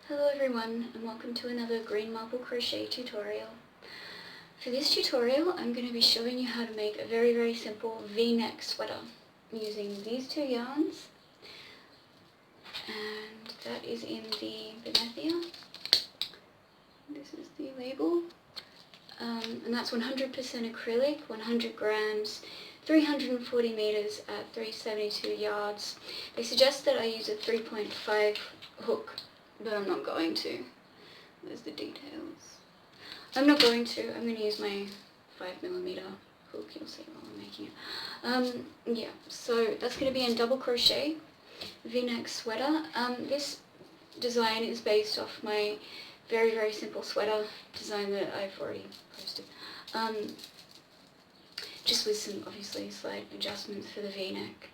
Hello everyone, and welcome to another green marble crochet tutorial. For this tutorial I'm going to be showing you how to make a very simple V-neck sweater using these two yarns, and that is in the Benethia. This is the label, and that's 100% acrylic, 100 grams, 340 meters at 372 yards. They suggest that I use a 3.5 hook, but I'm not going to. There's the details. I'm not going to. I'm going to use my 5mm hook. You'll see while I'm making it. Yeah, so that's going to be in double crochet V-neck sweater. This design is based off my very simple sweater design that I've already posted. Just with some obviously slight adjustments for the V-neck.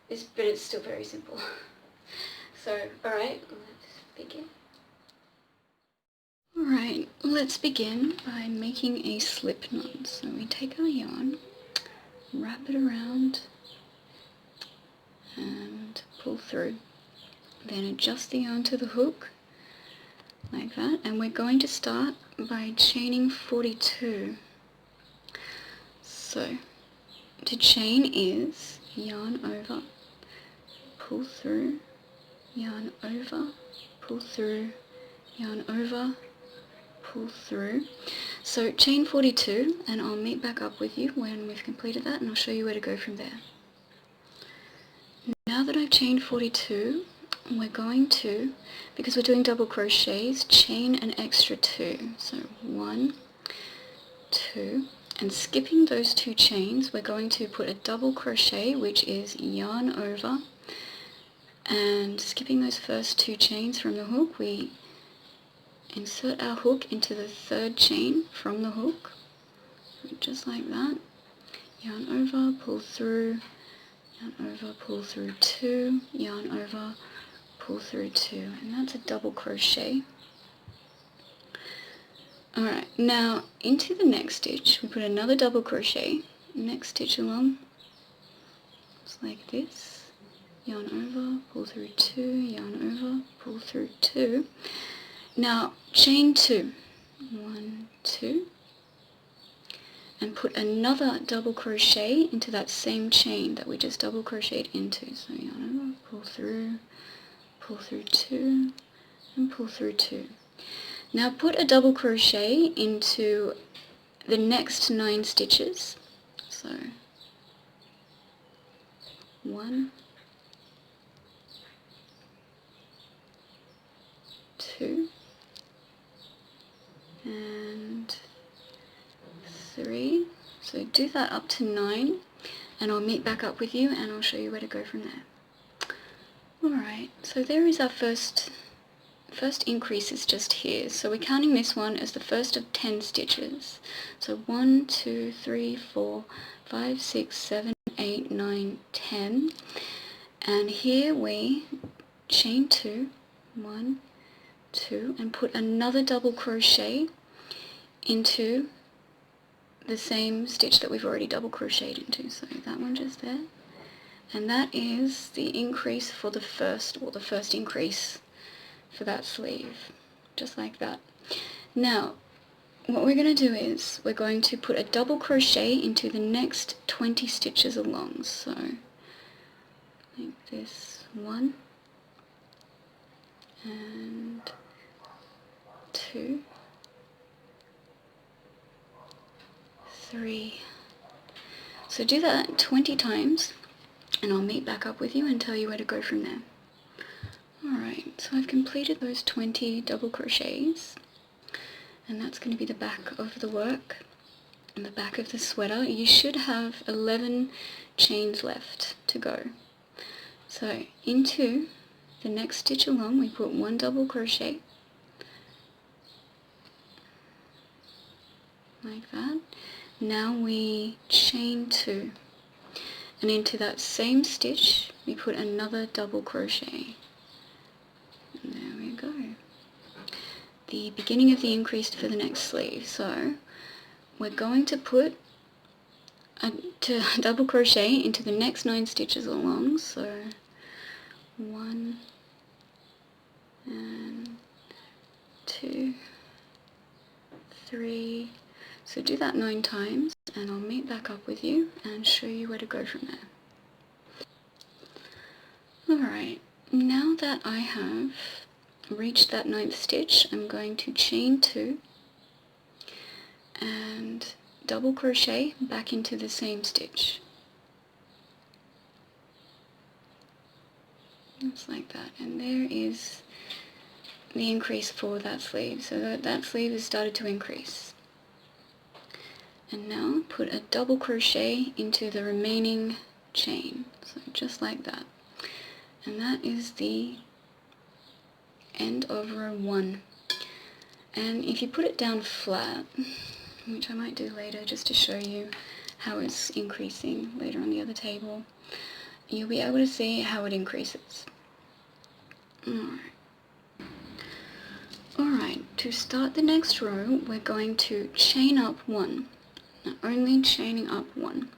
But it's still very simple. So, alright, let's begin. Alright, let's begin by making a slip knot. So we take our yarn, wrap it around, and pull through. Then adjust the yarn to the hook, like that, and we're going to start by chaining 42. So, to chain is yarn over, pull through, yarn over, pull through, yarn over, pull through. So chain 42, and I'll meet back up with you when we've completed that, and I'll show you where to go from there. Now that I've chained 42, we're going to, because we're doing double crochets, chain an extra 2. So 1, 2, and skipping those 2 chains, we're going to put a double crochet, which is yarn over, and skipping those first 2 chains from the hook, we insert our hook into the 3rd chain from the hook, just like that. Yarn over, pull through, yarn over, pull through 2, yarn over, pull through 2, and that's a double crochet. Alright, now into the next stitch we put another double crochet, next stitch along, just like this, yarn over, pull through 2, yarn over, pull through 2. Now chain 2, 1, 2, and put another double crochet into that same chain that we just double crocheted into. So yarn over, pull through 2, and pull through 2. Now put a double crochet into the next 9 stitches. So 1, 2, and 3. So do that up to 9, and I'll meet back up with you and I'll show you where to go from there. Alright, so there is our first increase is just here. So we're counting this one as the first of 10 stitches. So 1, 2, 3, 4, 5, 6, 7, 8, 9, 10. And here we chain 2, 1, 2, and put another double crochet into the same stitch that we've already double crocheted into. So that one just there. And that is the increase for the first increase for that sleeve, just like that. Now what we're going to do is we're going to put a double crochet into the next 20 stitches along. So like this, 1 and 2, 3. So do that 20 times and I'll meet back up with you and tell you where to go from there. Alright, so I've completed those 20 double crochets, and that's going to be the back of the work and the back of the sweater. You should have 11 chains left to go. So into the next stitch along we put 1 double crochet, like that. Now we chain 2, and into that same stitch we put another double crochet. And there we go. The beginning of the increase for the next sleeve. So we're going to put a double crochet into the next 9 stitches along. So 1 and 2, 3. So do that 9 times and I'll meet back up with you and show you where to go from there. Alright, now that I have reached that 9th stitch, I'm going to chain 2 and double crochet back into the same stitch. Just like that, and there is the increase for that sleeve. So that sleeve has started to increase. And now put a double crochet into the remaining chain, so just like that. And that is the end of row 1. And if you put it down flat, which I might do later just to show you how it's increasing later on the other table, you'll be able to see how it increases. Alright, to start the next row, we're going to chain up 1. Now, only chaining up 1.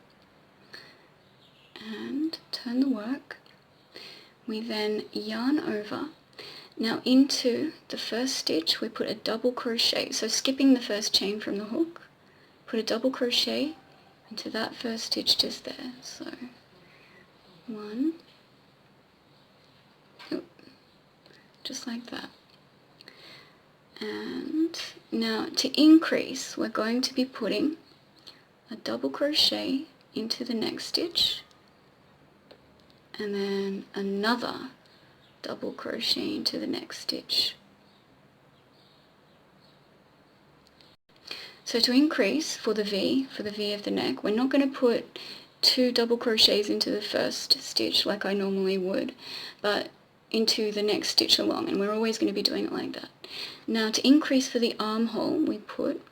And turn the work. We then yarn over. Now into the first stitch we put a double crochet, so skipping the first chain from the hook, put a double crochet into that first stitch just there. So 1, just like that. And now to increase, we're going to be putting a double crochet into the next stitch and then another double crochet into the next stitch. So to increase for the V of the neck, we're not going to put 2 double crochets into the first stitch like I normally would, but into the next stitch along, and we're always going to be doing it like that. Now to increase for the armhole, we put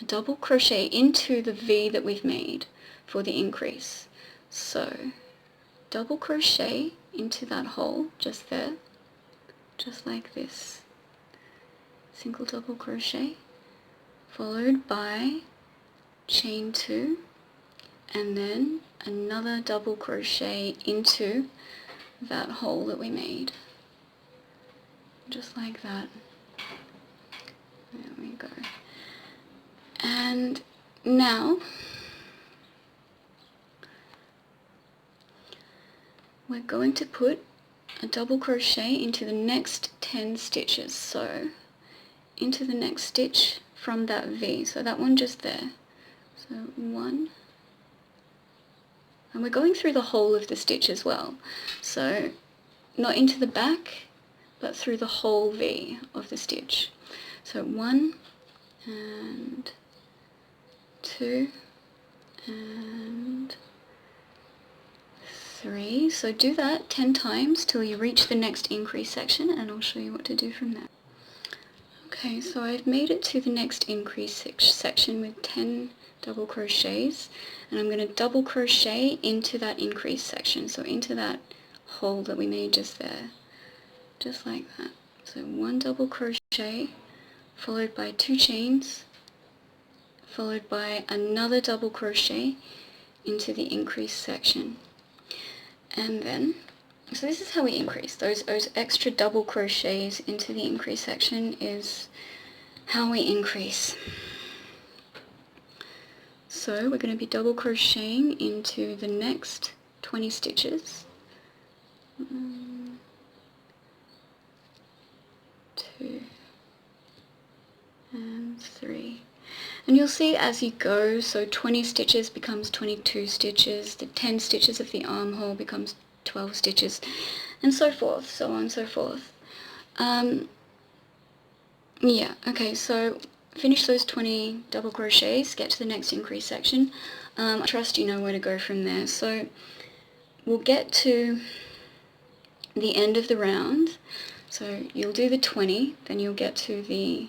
a double crochet into the V that we've made for the increase. So double crochet into that hole just there, just like this. Single double crochet followed by chain 2 and then another double crochet into that hole that we made, just like that. There we go. And now we're going to put a double crochet into the next 10 stitches, so into the next stitch from that V, so that one just there. So 1, and we're going through the whole of the stitch as well, so not into the back but through the whole V of the stitch. So 1 and 2 and 3. So do that 10 times till you reach the next increase section, and I'll show you what to do from there. Okay, so I've made it to the next increase section with 10 double crochets, and I'm going to double crochet into that increase section, so into that hole that we made just there, just like that. So 1 double crochet followed by 2 chains followed by another double crochet into the increase section. And then, so this is how we increase. Those extra double crochets into the increase section is how we increase. So we're going to be double crocheting into the next 20 stitches. 2 and 3. And you'll see as you go, so 20 stitches becomes 22 stitches, the 10 stitches of the armhole becomes 12 stitches, and so forth, so on and so forth. Yeah, okay, so finish those 20 double crochets, get to the next increase section. I trust you know where to go from there. So we'll get to the end of the round, so you'll do the 20, then you'll get to the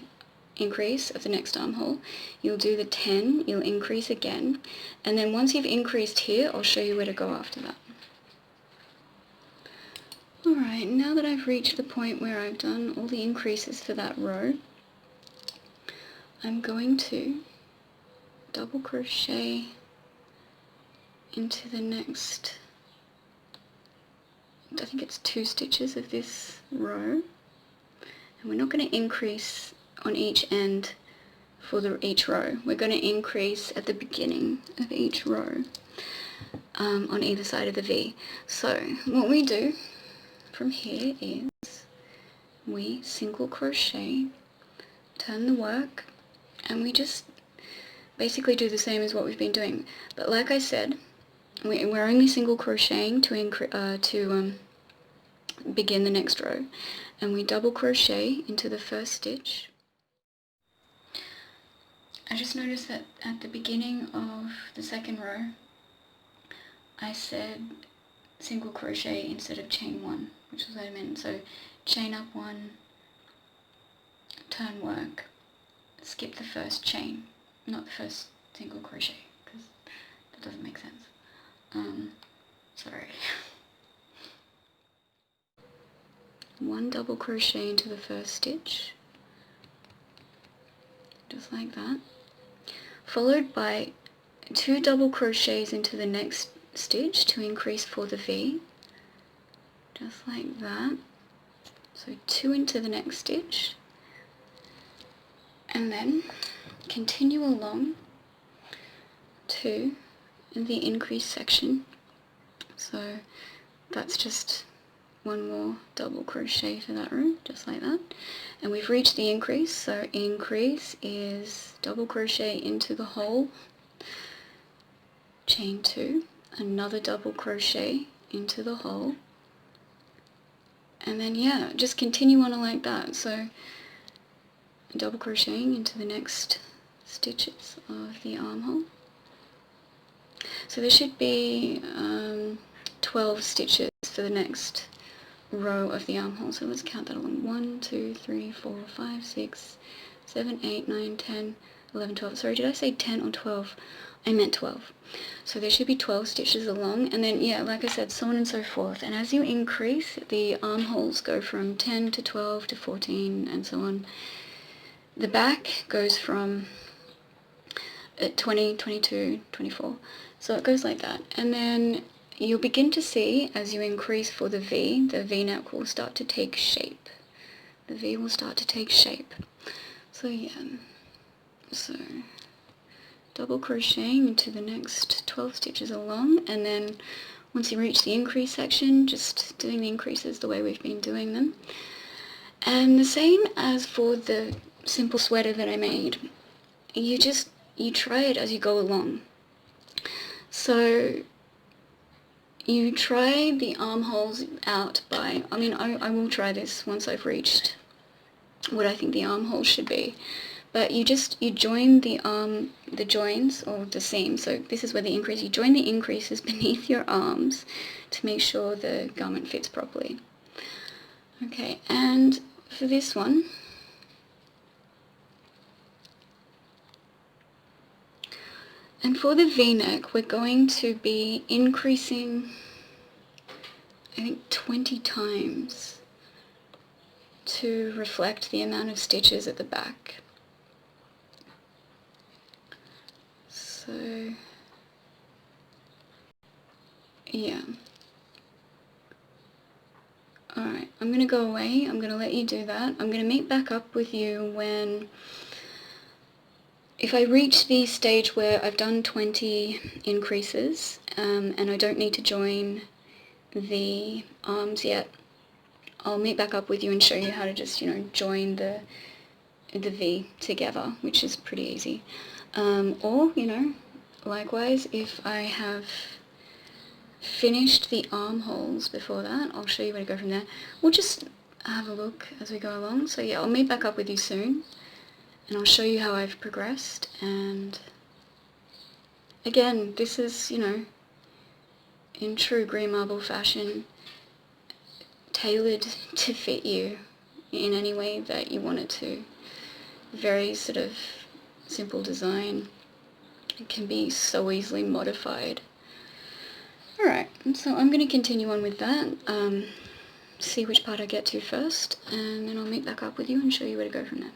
increase of the next armhole, you'll do the 10, you'll increase again, and then once you've increased here, I'll show you where to go after that. Alright, now that I've reached the point where I've done all the increases for that row, I'm going to double crochet into the next, I think it's 2 stitches of this row, And we're not going to increase on each end for each row. We're going to increase at the beginning of each row on either side of the V. So what we do from here is we single crochet, turn the work, and we just basically do the same as what we've been doing. But like I said, we're only single crocheting to begin the next row, and we double crochet into the first stitch. I just noticed that at the beginning of the second row I said single crochet instead of chain one, which is what I meant. So chain up one, turn work, skip the first chain, not the first single crochet, because that doesn't make sense. Sorry. One double crochet into the first stitch, just like that, followed by 2 double crochets into the next stitch to increase for the V, just like that. So 2 into the next stitch, and then continue along to the increase section. So that's just one more double crochet for that row, just like that. And we've reached the increase, so increase is double crochet into the hole, chain 2, another double crochet into the hole, and then yeah, just continue on like that. So double crocheting into the next stitches of the armhole. So there should be 12 stitches for the next row of the armhole. So let's count that along. 1, 2, 3, 4, 5, 6, 7, 8, 9, 10, 11, 12. Sorry, did I say 10 or 12? I meant 12. So there should be 12 stitches along, and then yeah, like I said, so on and so forth. And as you increase, the armholes go from 10 to 12 to 14 and so on. The back goes from 20, 22, 24. So it goes like that. And then you'll begin to see, as you increase for the V-neck will start to take shape. The V will start to take shape. So yeah, so double crocheting into the next 12 stitches along, and then once you reach the increase section, just doing the increases the way we've been doing them. And the same as for the simple sweater that I made, you try it as you go along. So you try the armholes out by, I will try this once I've reached what I think the armholes should be. But you join the joins, or the seams, so this is where the increase, you join the increases beneath your arms to make sure the garment fits properly. Okay, and for this one, and for the V-neck, we're going to be increasing, I think, 20 times to reflect the amount of stitches at the back. So, yeah. Alright, I'm going to go away. I'm going to let you do that. I'm going to meet back up with you when, if I reach the stage where I've done 20 increases and I don't need to join the arms yet, I'll meet back up with you and show you how to just, join the V together, which is pretty easy. Or, likewise, if I have finished the armholes before that, I'll show you where to go from there. We'll just have a look as we go along. So yeah, I'll meet back up with you soon, and I'll show you how I've progressed. And again, this is, in true green marble fashion, tailored to fit you in any way that you want it to. Very sort of simple design. It can be so easily modified. Alright, so I'm going to continue on with that, see which part I get to first, and then I'll meet back up with you and show you where to go from there.